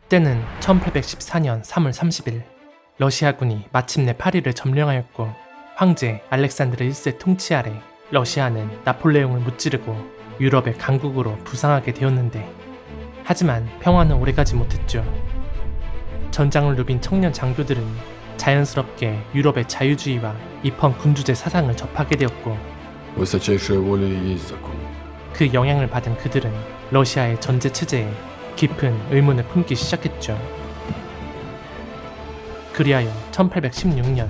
때는 1814년 3월 30일 러시아군이 마침내 파리를 점령하였고 황제 알렉산드르 1세 통치 아래 러시아는 나폴레옹을 무찌르고 유럽의 강국으로 부상하게 되었는데 하지만 평화는 오래가지 못했죠. 전장을 누빈 청년 장교들은 자연스럽게 유럽의 자유주의와 입헌 군주제 사상을 접하게 되었고 Высочайшая воля и есть закон. 그 영향을 받은 그들은 러시아의 전제 체제에 깊은 의문을 품기 시작했죠. 그리하여 1816년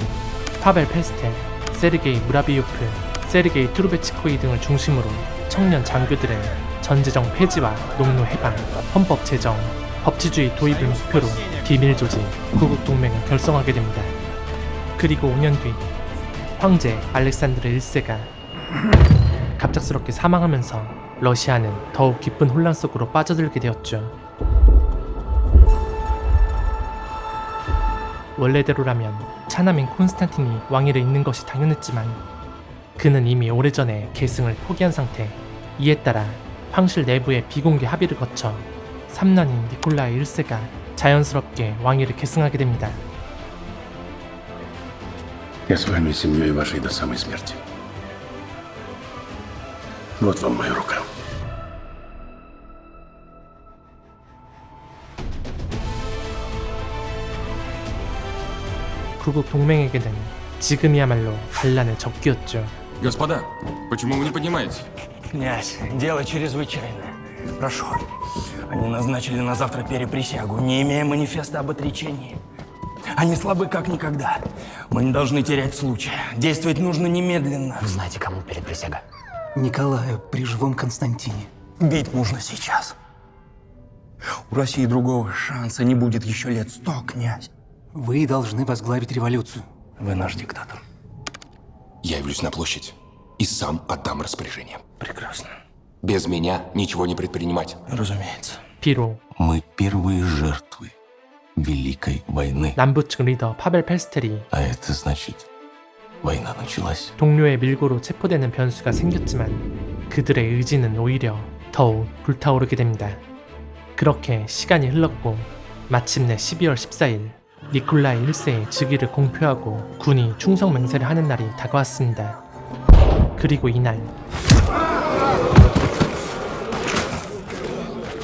파벨 페스텔, 세르게이 무라비요프, 세르게이 투르베치코이 등을 중심으로 청년 장교들은 전제정 폐지와 농노 해방, 헌법 제정, 법치주의 도입을 목표로 비밀 조직 구국동맹을 결성하게 됩니다. 그리고 5년 뒤 황제 알렉산드르 1세가 갑작스럽게 사망하면서 러시아는 더욱 깊은 혼란 속으로 빠져들게 되었죠. 원래대로라면 차남인 콘스탄틴이 왕위를 잇는 것이 당연했지만 그는 이미 오래전에 계승을 포기한 상태. 이에 따라 황실 내부의 비공개 합의를 거쳐 삼남인 니콜라이 1세가 자연스럽게 왕위를 계승하게 됩니다. Я с вами, с семьей вашей до самой смерти. Вот вам моя рука. 구국 동맹에게는 지금이야말로 반란의 적기였죠. Господа, почему вы не поднимаете? Князь, дело чрезвычайное. Прошу. Они назначили на завтра переприсягу, не имея манифеста об отречении. Они слабы как никогда. Мы не должны терять случая. Действовать нужно немедленно. Вы знаете, кому переприсяга? Николаю при живом Константине. Бить нужно сейчас. У России другого шанса не будет еще лет 100, князь. Вы должны возглавить революцию. Вы наш диктатор. Я явлюсь на площадь и сам отдам распоряжение. Прекрасно. Без меня ничего не предпринимать. Разумеется. 비록 Мы первые жертвы Великой войны. 남부 측 리더 파벨 페스텔이 А это значит, война началась. 동료의 밀고로 체포되는 변수가 생겼지만 그들의 의지는 오히려 더욱 불타오르게 됩니다. 그렇게 시간이 흘렀고 마침내 12월 14일 니콜라이 1세의 즉위를 공표하고 군이 충성 맹세를 하는 날이 다가왔습니다. 그리고 이날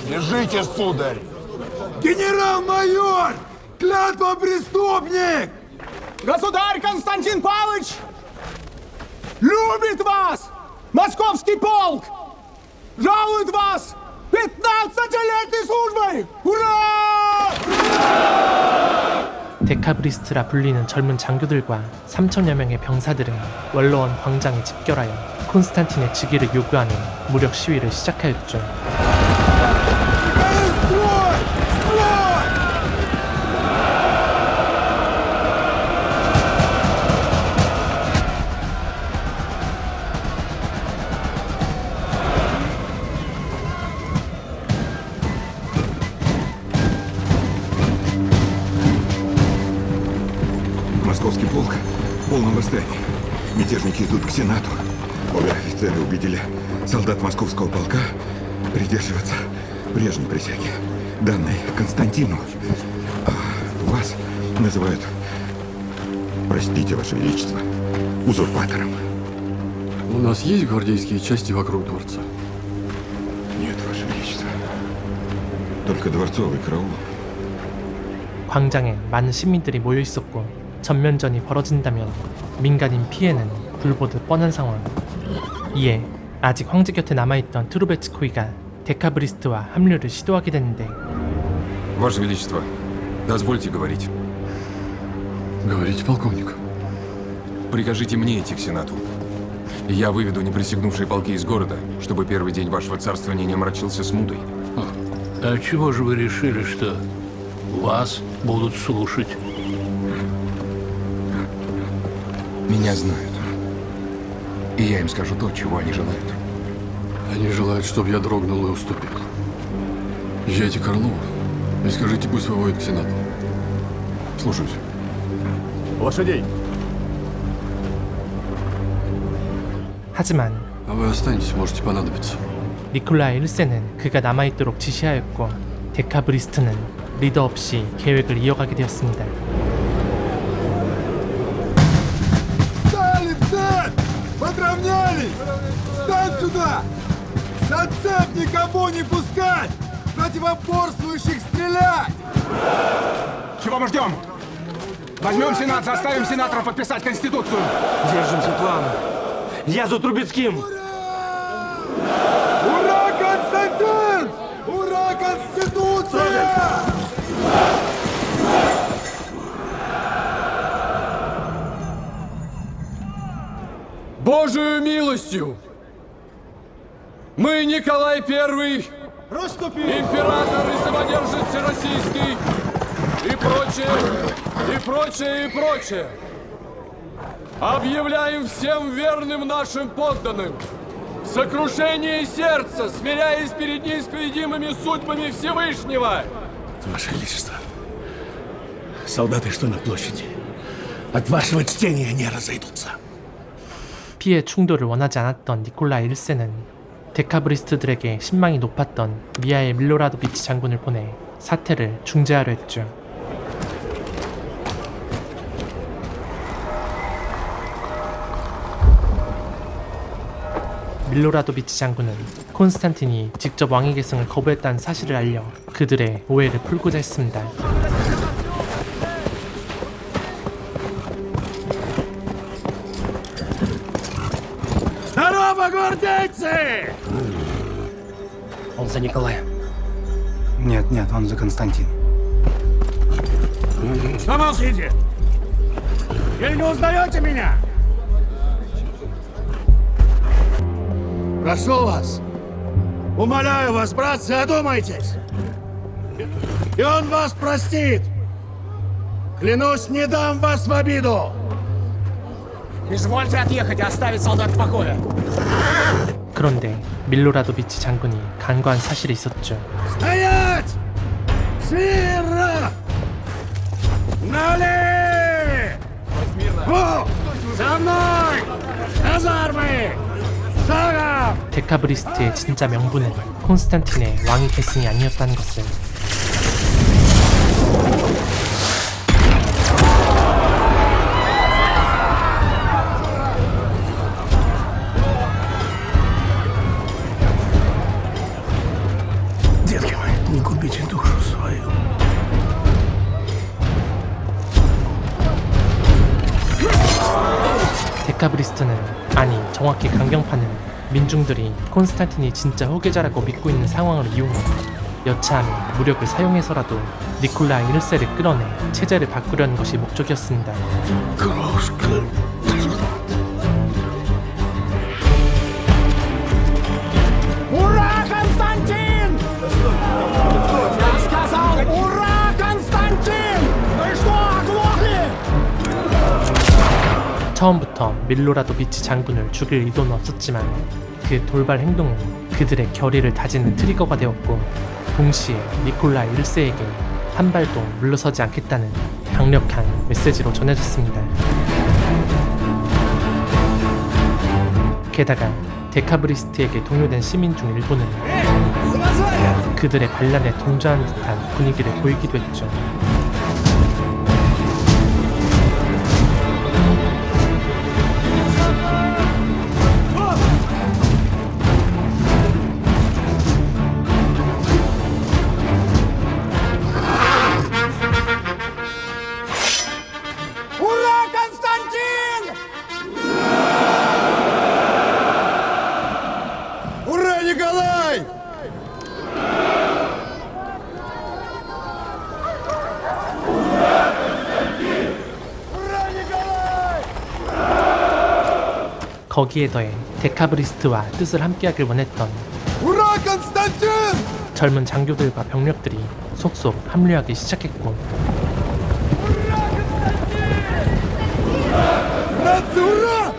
Лежите, сударь! Генерал-майор! Клятва преступник! Государь Константин Павлович любит вас! Московский полк жалует вас 15-летней службой! Ура! 데카브리스트라 불리는 젊은 장교들과 3천여 명의 병사들은 원로원 광장에 집결하여 콘스탄틴의 즉위를 요구하는 무력 시위를 시작하였죠. Московский полк в полном восстании. Мятежники идут к Сенату. Обе офицеры убедили солдат московского полка придерживаться прежней присяги, данной Константину. Вас называют, простите, Ваше Величество, узурпатором. У нас есть гвардейские части вокруг дворца? Нет, Ваше Величество. Только дворцовый караул. 광장엔 많은 시민들이 모여 있었고 전면전이 벌어진다면 민간인 피해는 불보듯 뻔한 상황. 이에 아직 황제 곁에 남아있던 투르베츠코이가 데카브리스트와 합류를 시도하게 되는데 Ваше Величество, дозвольте говорить. Говорите, полковник. Прикажите мне идти к Сенату. Я выведу неприсягнувшие полки из города, чтобы первый день вашего царствования не омрачился смутой. А чего же вы решили, что вас будут слушать? Меня знают. И я им скажу то, чего они желают. Они желают, чтобы я дрогнул и уступил. Езжайте к Орлову и скажите, пусть выводит к Сенату. Слушаюсь. Лошадей! 하지만 А вы останетесь, можете понадобиться. 니콜라이 1세는 그가 남아있도록 지시하였고 데카브리스트는 리더 없이 계획을 이어가게 되었습니다. Стали в цель! Подравнялись! Встань сюда! За цепь никого не пускать! Противоборствующих стрелять! Чего мы ждем? Возьмем Сенат, заставим сенаторов подписать Конституцию! Держимся плана. Я за Трубецким! Ура, Константин! Ура, Конституция! Божию милостью! Мы, Николай I, император и самодержец всероссийский, и прочее, объявляем всем верным нашим подданным в сокрушении сердца, смиряясь перед неисповедимыми судьбами Всевышнего. Ваше Величество, солдаты, что на площади, от вашего чтения не разойдутся. 피해 충돌을 원하지 않았던 니콜라 1세는 데카브리스트들에게 신망이 높았던 미하일 밀로라도비치 장군을 보내 사태를 중재하려 했죠. 밀로라도비치 장군은 콘스탄틴이 직접 왕위 계승을 거부했다는 사실을 알려 그들의 오해를 풀고자 했습니다. Здорово, гвардейцы! Он за Николая. Нет, он за Константина. Что молчите? Или не узнаете меня? Прошу вас, умоляю вас, братцы, одумайтесь. И он вас простит. Клянусь, не дам вас в обиду. Извольте отъехать и оставить солдат в покое. 그런데 밀로라도비치 장군이 간과한 사실이 있었죠. Стоять! Смирно! Налей! За мной! Казармы! Шагом! 데카브리스트의 진짜 명분은 콘스탄틴의 왕위 계승이 아니었다는 것을 Детки мои, не губите душу свою. 데카브리스트는, 아니 정확히 강경파는 민중들이 콘스탄틴이 진짜 후계자라고 믿고 있는 상황을 이용해 여차하면 무력을 사용해서라도 니콜라 1세를 끌어내 체제를 바꾸려는 것이 목적이었습니다. Ура, Константин! Я сказал, ура, Константин! Вы что, оглохли? 처음부터 밀로라도비치 장군을 죽일 의도는 없었지만 그 돌발 행동은 그들의 결의를 다지는 트리거가 되었고, 동시에 니콜라 1세에게 한 발도 물러서지 않겠다는 강력한 메시지로 전해졌습니다. 게다가 데카브리스트에게 동요된 시민 중 일부는 그들의 반란에 동조하는 듯한 분위기를 보이기도 했죠. Ура, Константин! Ура, Николай! Ура, Николай! 거기에 더해 데카브리스트와 뜻을 함께하길 원했던 Ура, Константин! 젊은 장교들과 병력들이 속속 합류하기 시작했고, Братцы, ура!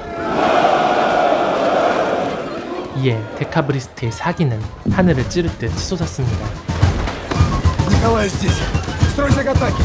이에 데카브리스트의 사기는 하늘을 찌를 듯 치솟았습니다. Николай здесь. Стройся к атаке.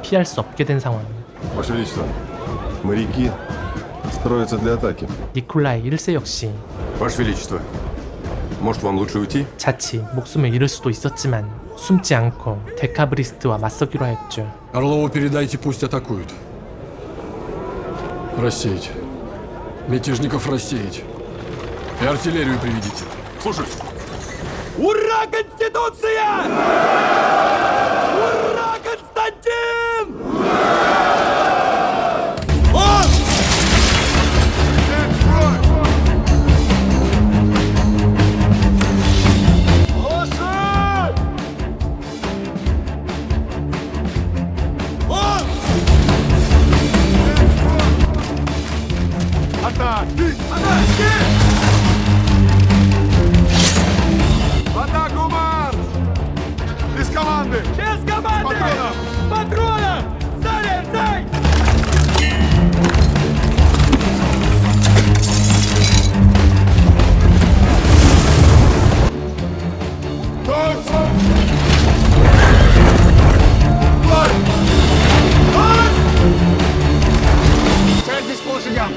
피할 수 없게 된 상황. Ваше Величество, моряки строятся для атаки. 니콜라이 1세 역시 Ваше Величество, может вам лучше уйти? 자칫 목숨을 잃을 수도 있었지만 숨지 않고 데카브리스트와 맞서기로 하였죠. Орлову передайте, пусть атакуют. Рассеять. Мятежников рассеять. И артиллерию приведите. Слушаюсь. Ура, Конституция! Ура, Константин! В атаку марш! Без команды! Без команды! Патронов! Заряжай! Сядьтесь по лошадям!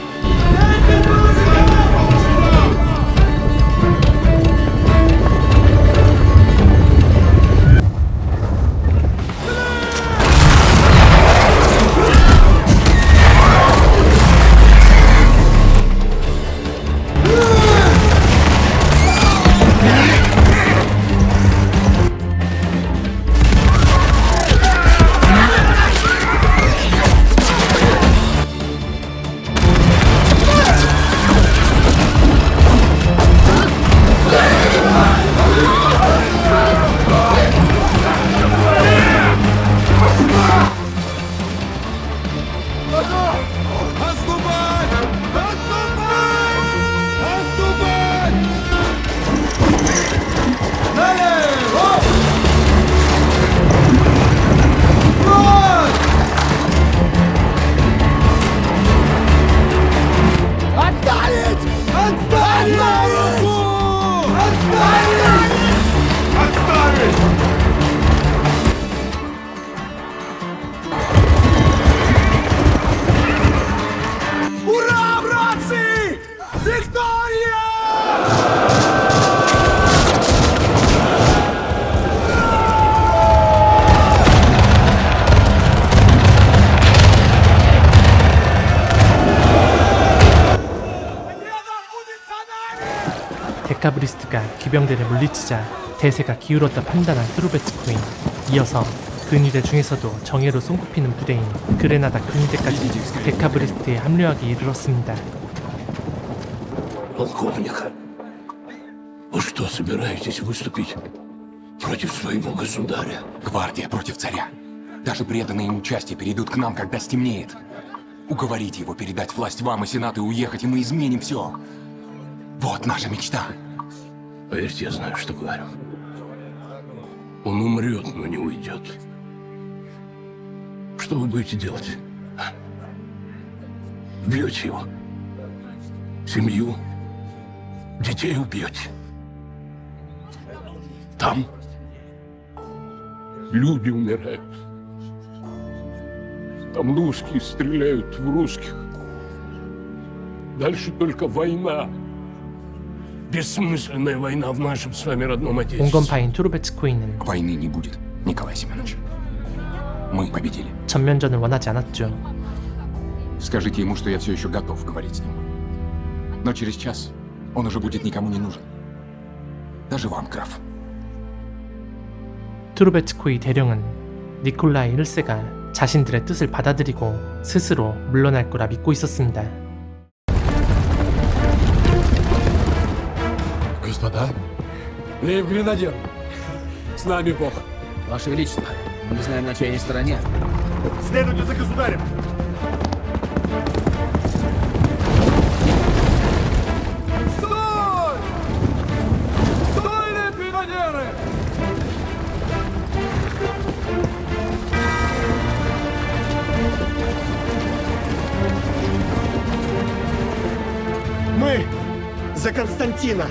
데카브리스트가 기병대를 물리치자 대세가 기울었다 판단한 트루베츠코인. 이어서 근위대 중에서도 정예로 손꼽히는 부대인 그레나다 근위대까지 데카브리스트에 합류하기 이르렀습니다. Полковник, вы что, собираетесь выступить против своего государя? Гвардия против царя. Даже преданные ему части перейдут к нам, когда стемнеет. Уговорите его передать власть вам и Сенату и уехать, и мы изменим все. Вот наша мечта. Поверьте, я знаю, что говорю. Он умрет, но не уйдет. Что вы будете делать? А? Убьете его? Семью? Детей убьете? Там люди умирают. Там русские стреляют в русских. Дальше только война. Бессмысленная война в нашем с вами родном отечестве. 온건파인 투르베츠코인은 Войны не будет, Николай Семенович. Мы победили. 전면전을 원하지 않았죠. Скажите ему, что я все еще готов говорить с ним. Но через час он уже будет никому не нужен. Даже вам, граф. 투르베츠코이 대령은 니콜라이 1세가 자신들의 뜻을 받아들이고 스스로 물러날 거라 믿고 있었습니다. Господа, лейб-гренадер, с нами Бог. Ваше Величество, мы не знаем, на чьей стороне. Следуйте за государем! Стой! Стой, лейб-гренадеры! Мы за Константина!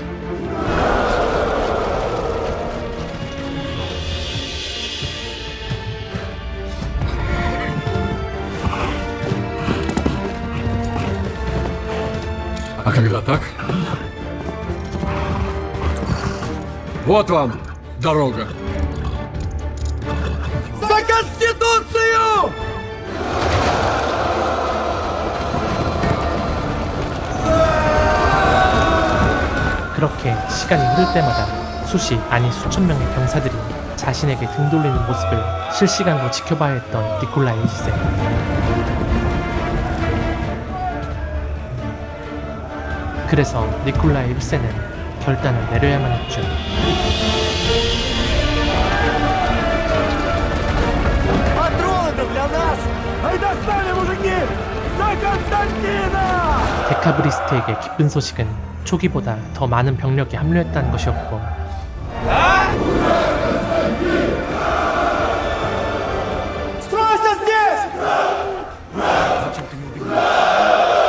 А когда так? Вот вам дорога. За Конституцию! 그렇게 시간이 흐를 때마다 수십 아니 수천 명의 병사들이 자신에게 등 돌리는 모습을 실시간으로 지켜봐야 했던 니콜라이 1세. 그래서 니콜라이 1세는 결단을 내려야만 했죠. Патроны для нас! Ай, достали, мужики! За Константина! 데카브리스트에게 기쁜 소식은 초기보다 더 많은 병력이 합류했다는 것이었고, Стройся здесь!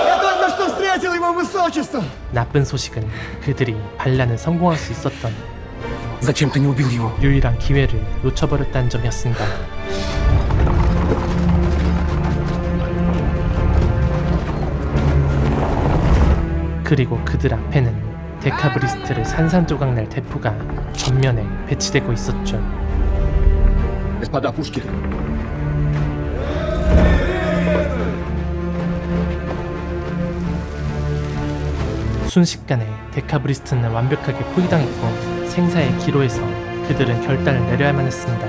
Я только что встретил его высочество! 나쁜 소식은 그들이 반란을 성공할 수 있었던 Зачем ты не убил его? 유일한 기회를 놓쳐버렸다는 점이었습니다. 그리고 그들 앞에는 데카브리스트를 산산조각 낼 대포가 전면에 배치되고 있었죠. Господа пушки. 순식간에 데카브리스트는 완벽하게 포위당했고 생사의 기로에서 그들은 결단을 내려야만 했습니다.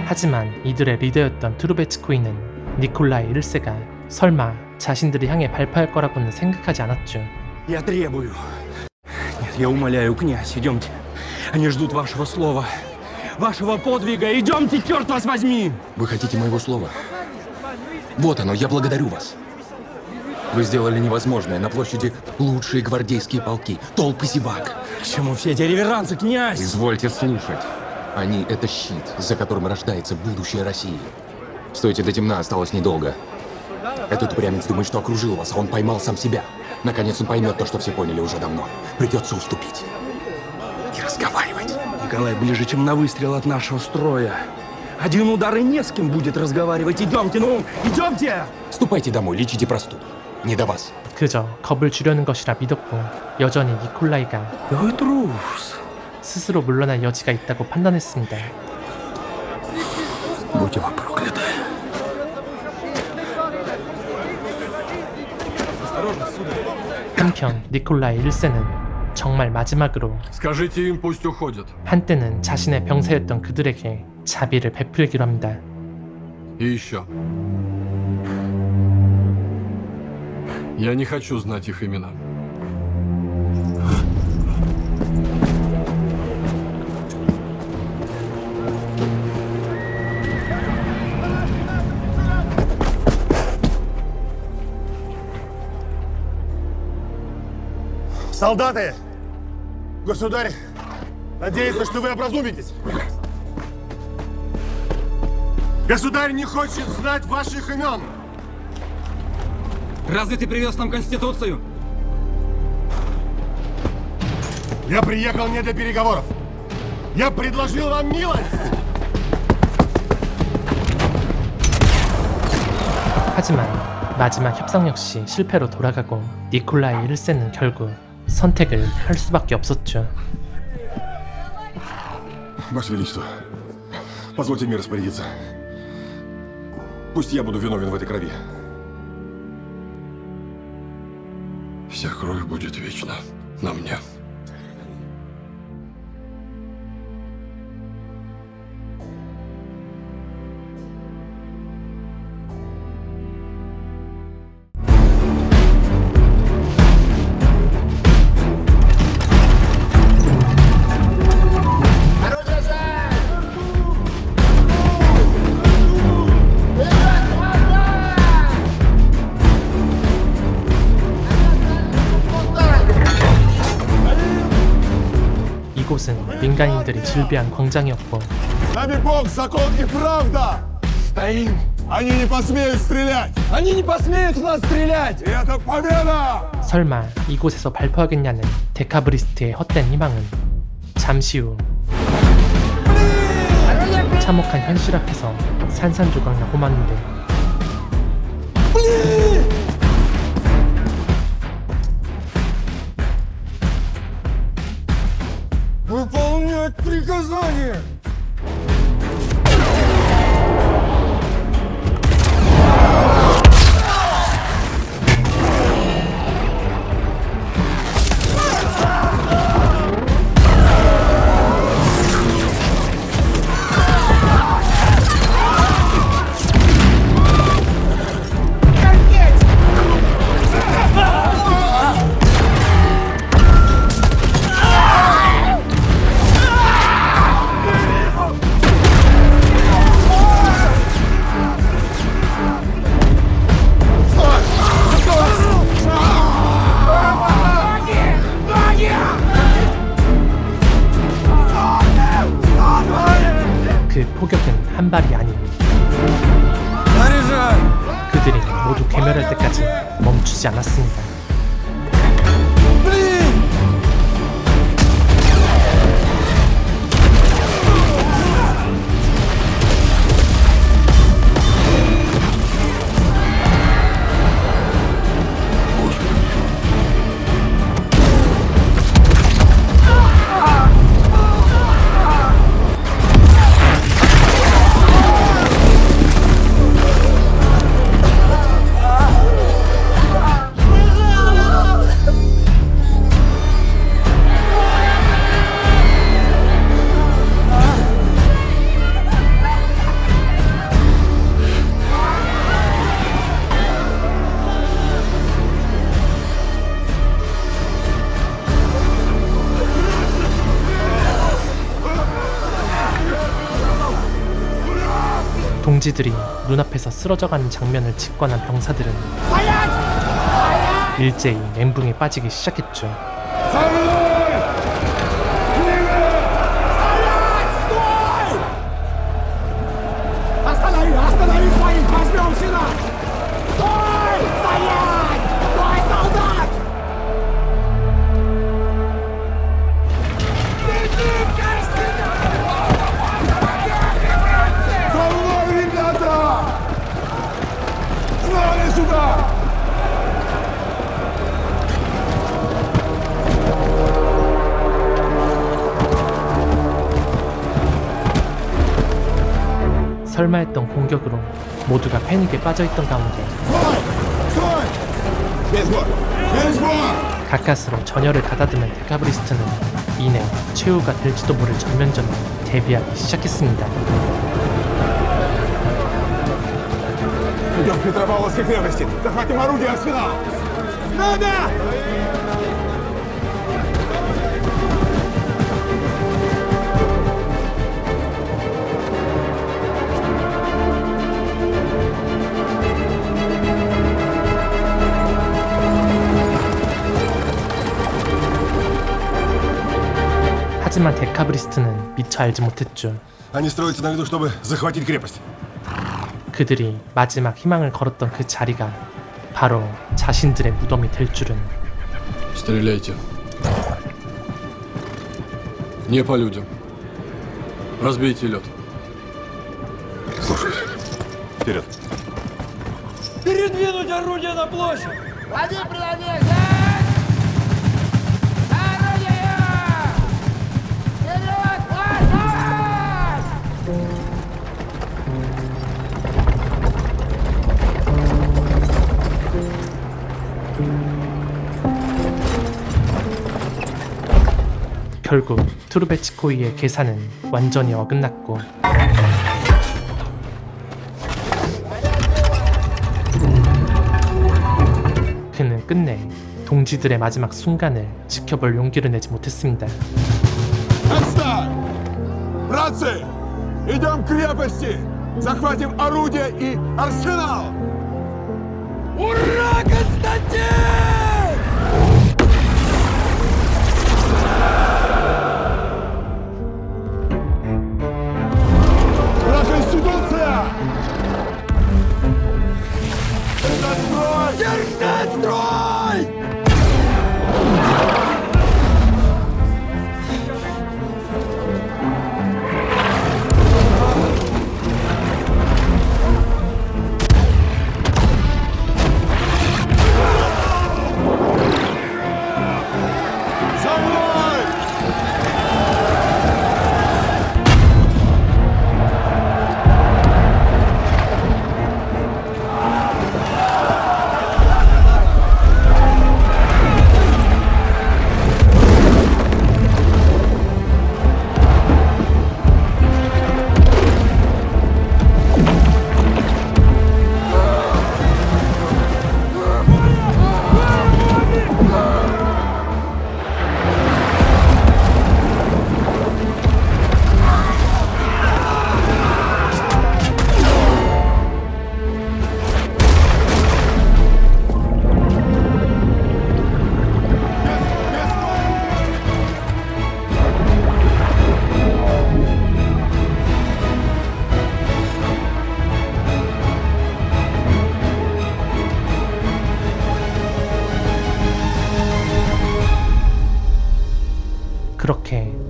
하지만 이들의 리더였던 트루베츠코이는 니콜라이 1세가 설마 자신들을 향해 발포할 거라고는 생각하지 않았죠. Я требую. Нет, я умоляю, князь, идемте. Они ждут вашего слова. Вашего подвига. Идемте, черт вас возьми! Вы хотите моего слова? Вот оно, я благодарю вас. Вы сделали невозможное. На площади лучшие гвардейские полки, толпы зевак. К чему все эти реверансы, князь? Извольте слушать. Они — это щит, за которым рождается будущее России. Стойте до темна, осталось недолго. Этот упрямец думает, что окружил вас, а он поймал сам себя. Наконец он поймет то, что все поняли уже давно. Придется уступить. Не разговаривать. Николай ближе, чем на выстрел от нашего строя. Один удар и не с кем будет разговаривать. Идемте, ну, идемте! Ступайте домой, лечите простуду. Не до вас. 그저 겁을 주려는 것이라 믿었고 여전히 니콜라이가 Ой, трус. 스스로 물러날 여지가 있다고 판단했습니다. Будь его прокляты. 한편 니콜라이 1세는 정말 마지막으로 Скажите им, пусть уходят. 한때는 자신의 병사였던 그들에게 자비를 베풀기로 합니다. И еще. Я не хочу знать их имена. Солдаты! Государь надеется, что вы образумитесь. Государь не хочет знать ваших имен. Разве ты привез нам Конституцию? Я приехал не для переговоров. Я предложил вам милость. 하지만 마지막 협상 역시 실패로 돌아가고 니콜라이 1세는 결국 선택을 할 수밖에 없었죠. Ваше Величество, позвольте мне распорядиться. Пусть я буду виновен в этой крови. Вся кровь будет вечна на мне. 이곳은 민간인들이 즐비한 광장이었고 Нами Бог, закон и правда. Стоим. Они не посмеют стрелять. Они не посмеют в нас стрелять. И это победа. 설마 이곳에서 발포하겠냐는 데카브리스트의 헛된 희망은 잠시 후 참혹한 현실 앞에서 산산조각 나고 마는데 소멸할 때까지 멈추지 않았습니다. 동지들이 눈앞에서 쓰러져가는 장면을 직관한 병사들은 일제히 멘붕에 빠지기 시작했죠. 설마 했던 공격으로 모두가 패닉에 빠져있던 가운데 가까스로 전열을 가다듬은 데카브리스트는 이내 최후가 될지도 모를 전면전에 대비하기 시작했습니다. Идем к Петропавловской крепости! Захватим орудие, арсенал! Надо! 하지만 데카브리스트는 미처 알지 못했죠. Они строятся на виду, чтобы захватить крепость. 그들이 마지막 희망을 걸었던 그 자리가 바로 자신들의 무덤이 될 줄은. Стреляйте. Не по людям. Разбейте лед. Слушаюсь. Вперед. Передвинуть орудие на площадь! 결국 투르베치코이의 계산은 완전히 어긋났고 그는 끝내 동지들의 마지막 순간을 지켜볼 용기를 내지 못했습니다. Отстань! Братцы! Идем к крепости! Захватим орудие и арсенал! Ура, Константин! Наша институция! Держать строй! Держать строй!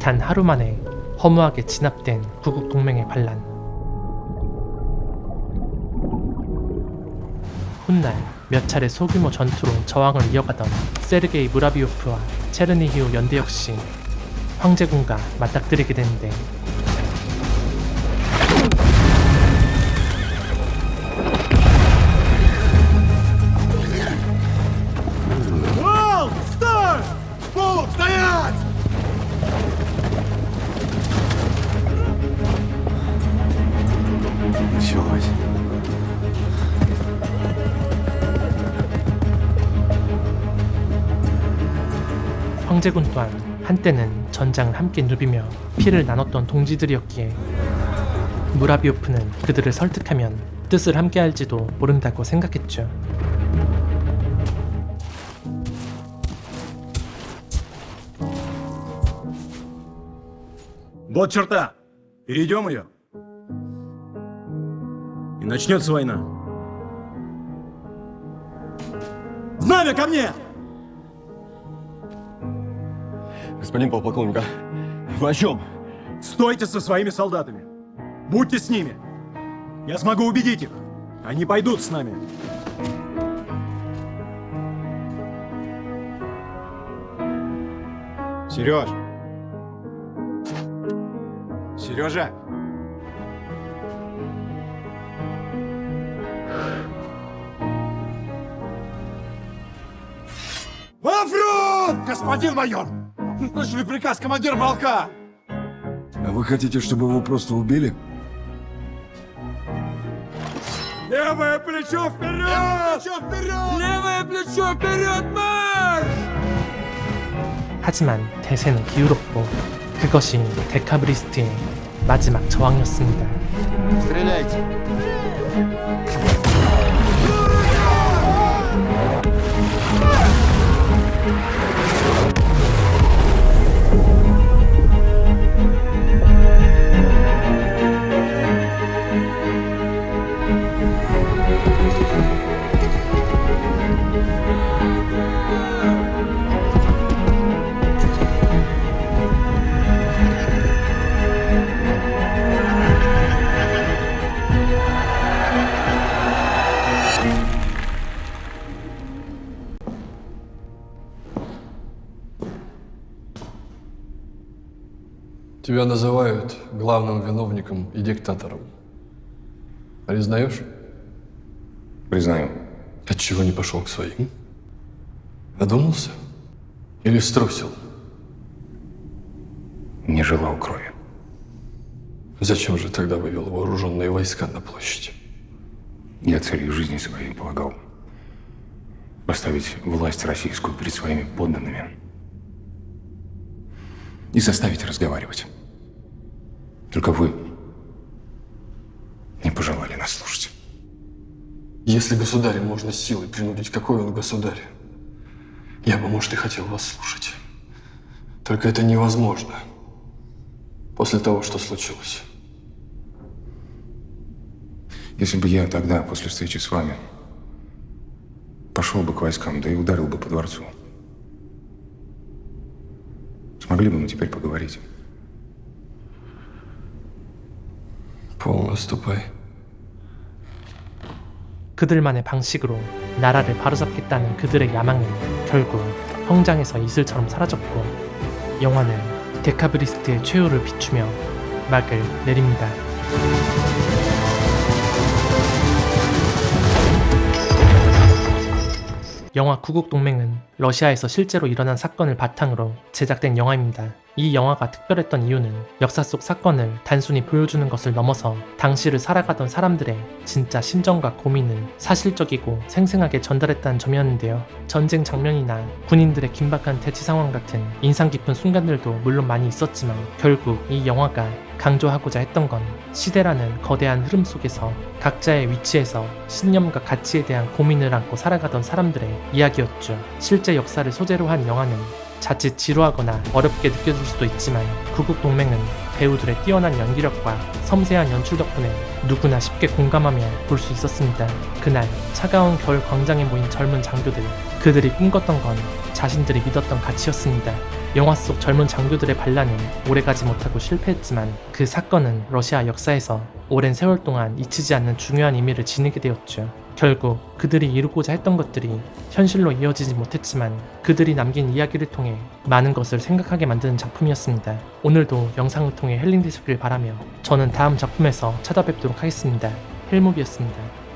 단 하루 만에 허무하게 진압된 구국 동맹의 반란. 훗날 몇 차례 소규모 전투로 저항을 이어가던 세르게이 무라비오프와 체르니히우 연대 역시 황제군과 맞닥뜨리게 되는데, Волк, стой! Волк, стоять! Началось. 황제군 또한 한때는 전장을 함께 누비며 피를 나눴던 동지들이었기에 무라비오프는 그들을 설득하면 뜻을 함께 할지도 모른다고 생각했죠. Вот черта. Перейдем ее. И начнется война. Знамя ко мне! Господин полковник, вы о чем? Стойте со своими солдатами. Будьте с ними. Я смогу убедить их. Они пойдут с нами. Сереж. Сережа. Во фронт, господин майор! Слышали приказ командира полка? А вы хотите, чтобы его просто убили? Левое плечо вперед! Левое плечо вперед, марш! 하지만 대세는 기울었고 그것이 데카브리스트의 마지막 저항이었습니다. Тебя называют главным виновником и диктатором. Признаешь? Признаю. Отчего не пошел к своим? Додумался? Или струсил? Не желал крови. Зачем же тогда вывел вооруженные войска на площадь? Я целью жизни своей полагал поставить власть российскую перед своими подданными и заставить разговаривать. Только вы не пожелали нас слушать. Если государя можно силой принудить, какой он государь? Я бы, может, и хотел вас слушать. Только это невозможно после того, что случилось. Если бы я тогда, после встречи с вами, пошел бы к войскам, да и ударил бы по дворцу, смогли бы мы теперь поговорить? Полно ступай. 그들만의 방식으로 나라를 바로잡겠다는 그들의 야망은 결국 성장에서 이슬처럼 사라졌고 영화는 데카브리스트의 최후를 비추며 막을 내립니다. 영화 구국동맹은 러시아에서 실제로 일어난 사건을 바탕으로 제작된 영화입니다. 이 영화가 특별했던 이유는 역사 속 사건을 단순히 보여주는 것을 넘어서 당시를 살아가던 사람들의 진짜 심정과 고민을 사실적이고 생생하게 전달했다는 점이었는데요. 전쟁 장면이나 군인들의 긴박한 대치 상황 같은 인상 깊은 순간들도 물론 많이 있었지만 결국 이 영화가 강조하고자 했던 건 시대라는 거대한 흐름 속에서 각자의 위치에서 신념과 가치에 대한 고민을 안고 살아가던 사람들의 이야기였죠. 실제 역사를 소재로 한 영화는 자칫 지루하거나 어렵게 느껴질 수도 있지만 구국동맹은 배우들의 뛰어난 연기력과 섬세한 연출 덕분에 누구나 쉽게 공감하며 볼 수 있었습니다. 그날 차가운 겨울 광장에 모인 젊은 장교들, 그들이 꿈꿨던 건 자신들이 믿었던 가치였습니다. 영화 속 젊은 장교들의 반란은 오래가지 못하고 실패했지만 그 사건은 러시아 역사에서 오랜 세월 동안 잊히지 않는 중요한 의미를 지니게 되었죠. 결국 그들이 이루고자 했던 것들이 현실로 이어지지 못했지만 그들이 남긴 이야기를 통해 많은 것을 생각하게 만드는 작품이었습니다. 오늘도 영상을 통해 힐링되셨길 바라며 저는 다음 작품에서 찾아뵙도록 하겠습니다. 헬무비였습니다.